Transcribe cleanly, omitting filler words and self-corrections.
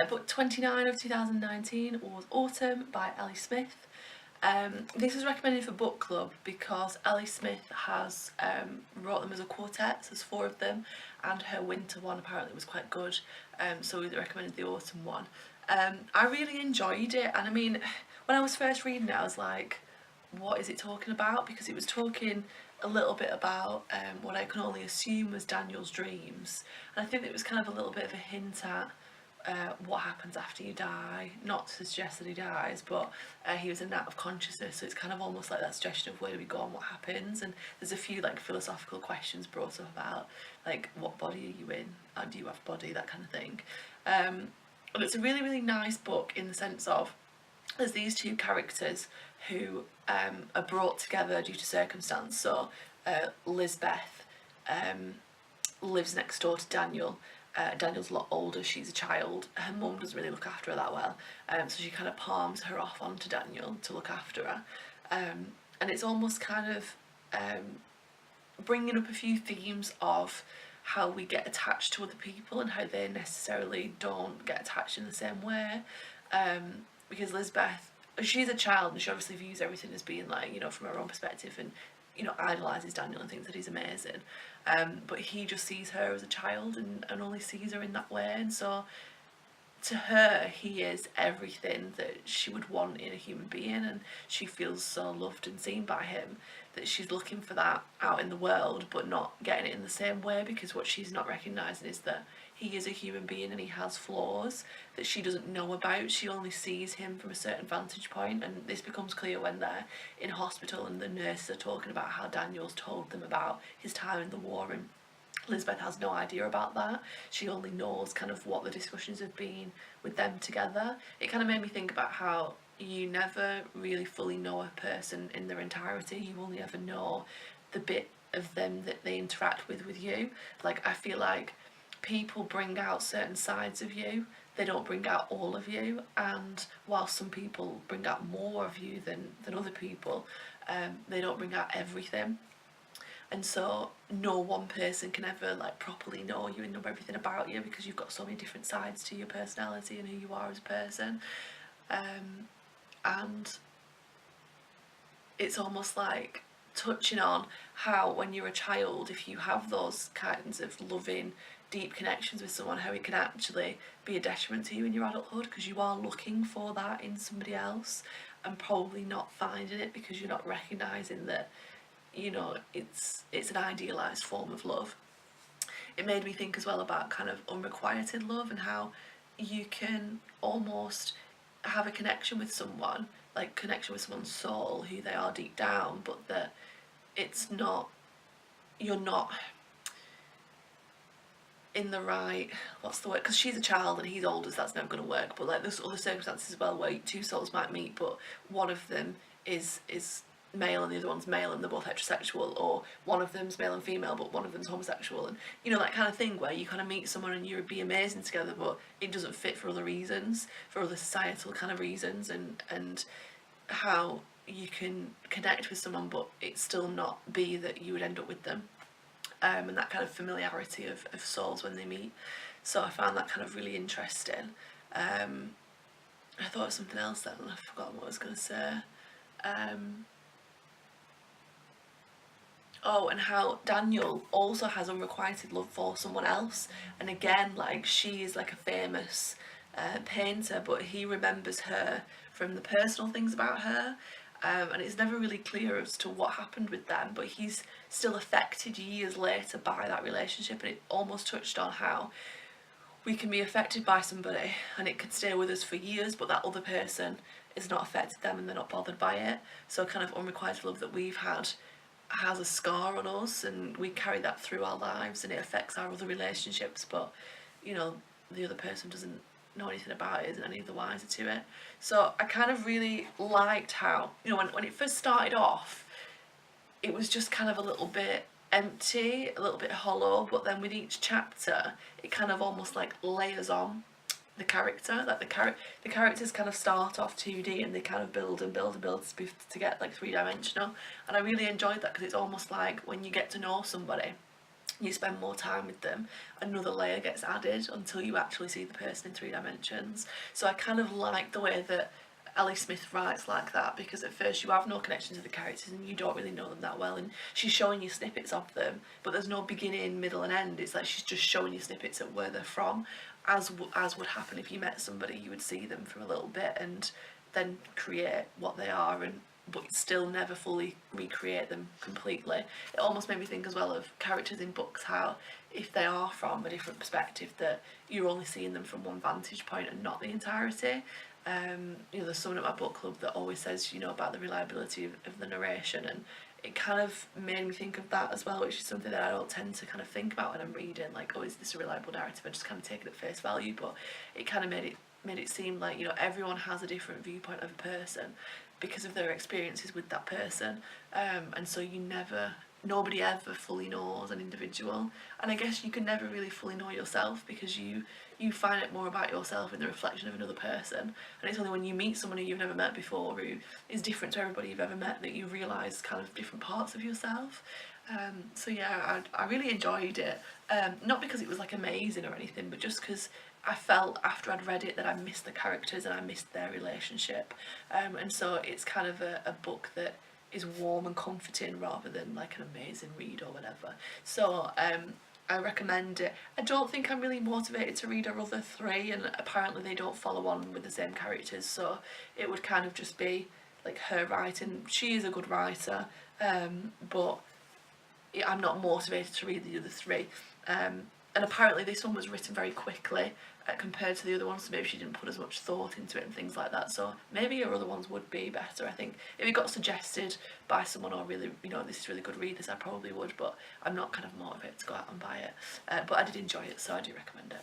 Book 29 of 2019 was Autumn by Ellie Smith. This was recommended for book club because Ellie Smith has wrote them as a quartet, so there's 4 of them, and her winter one apparently was quite good, so we recommended the autumn one. I really enjoyed it, and I mean, when I was first reading it I was like, what is it talking about? Because it was talking a little bit about what I can only assume was Daniel's dreams, and I think it was kind of a little bit of a hint at what happens after you die. Not to suggest that he dies, but he was in that of consciousness, so it's kind of almost like that suggestion of where do we go and what happens. And there's a few like philosophical questions brought up about like what body are you in, and do you have a body, that kind of thing. And it's a really, really nice book in the sense of there's these 2 characters who are brought together due to circumstance. So Lisbeth lives next door to Daniel. Daniel's a lot older, she's a child. Her mum doesn't really look after her that well, so she kind of palms her off onto Daniel to look after her. And it's almost kind of bringing up a few themes of how we get attached to other people and how they necessarily don't get attached in the same way. Because Lisbeth, she's a child and she obviously views everything as being like, you know, from her own perspective, and you know, idolises Daniel and thinks that he's amazing. But he just sees her as a child and only sees her in that way, and so to her he is everything that she would want in a human being, and she feels so loved and seen by him that she's looking for that out in the world but not getting it in the same way, because what she's not recognising is that he is a human being and he has flaws that she doesn't know about. She only sees him from a certain vantage point, and this becomes clear when they're in hospital and the nurses are talking about how Daniel's told them about his time in the war, and Lisbeth has no idea about that. She only knows kind of what the discussions have been with them together. It kind of made me think about how you never really fully know a person in their entirety. You only ever know the bit of them that they interact with you. Like, I feel like people bring out certain sides of you, they don't bring out all of you, and while some people bring out more of you than other people, they don't bring out everything. And so no one person can ever like properly know you and know everything about you, because you've got so many different sides to your personality and who you are as a person. And it's almost like touching on how when you're a child, if you have those kinds of loving deep connections with someone, how it can actually be a detriment to you in your adulthood, because you are looking for that in somebody else and probably not finding it because you're not recognising that, you know, it's an idealised form of love. It made me think as well about kind of unrequited love and how you can almost have a connection with someone, like connection with someone's soul, who they are deep down, but that it's not, you're not in the right, what's the word, because she's a child and he's older, so that's never going to work, but like there's other circumstances as well where 2 souls might meet, but one of them is male and the other one's male and they're both heterosexual, or one of them's male and female but one of them's homosexual, and you know, that kind of thing where you kind of meet someone and you'd be amazing together but it doesn't fit for other reasons, for other societal kind of reasons, and how you can connect with someone but it still not be that you would end up with them, and that kind of familiarity of souls when they meet. So I found that kind of really interesting. I thought of something else then and I've forgotten what I was going to say. Oh, and how Daniel also has unrequited love for someone else, and again, like, she is like a famous painter, but he remembers her from the personal things about her, and it's never really clear as to what happened with them, but he's still affected years later by that relationship, and it almost touched on how we can be affected by somebody and it can stay with us for years, but that other person is not affected them and they're not bothered by it. So kind of unrequited love that we've had has a scar on us and we carry that through our lives and it affects our other relationships, but you know, the other person doesn't know anything about it, isn't any the wiser to it. So I kind of really liked how, you know, when it first started off, it was just kind of a little bit empty, a little bit hollow, but then with each chapter it kind of almost like layers on the character, like the characters kind of start off 2D and they kind of build and build and build to get like 3-dimensional, and I really enjoyed that because it's almost like when you get to know somebody you spend more time with them, another layer gets added until you actually see the person in 3 dimensions. So I kind of like the way that Ellie Smith writes like that, because at first you have no connection to the characters and you don't really know them that well, and she's showing you snippets of them, but there's no beginning, middle and end. It's like she's just showing you snippets of where they're from, as would happen if you met somebody. You would see them for a little bit and then create what they are, and but still never fully recreate them completely. It almost made me think as well of characters in books, how if they are from a different perspective, that you're only seeing them from one vantage point and not the entirety. There's someone at my book club that always says, about the reliability of the narration, and it kind of made me think of that as well, which is something that I don't tend to kind of think about when I'm reading, like, oh, is this a reliable narrative? I just kind of take it at face value, but it kind of made it seem like, everyone has a different viewpoint of a person because of their experiences with that person, and so nobody ever fully knows an individual, and I guess you can never really fully know yourself, because you find out more about yourself in the reflection of another person, and it's only when you meet someone who you've never met before, who is different to everybody you've ever met, that you realise kind of different parts of yourself. So yeah, I really enjoyed it, not because it was like amazing or anything, but just because I felt after I'd read it that I missed the characters and I missed their relationship, and so it's kind of a book that is warm and comforting rather than like an amazing read or whatever. So I recommend it. I don't think I'm really motivated to read her other 3, and apparently they don't follow on with the same characters, so it would kind of just be like her writing. She is a good writer, but I'm not motivated to read the other 3. And apparently this one was written very quickly compared to the other ones, so maybe she didn't put as much thought into it and things like that, so maybe her other ones would be better. I think if it got suggested by someone, or really, this is really good, read this, I probably would, but I'm not kind of motivated to go out and buy it. But I did enjoy it, so I do recommend it.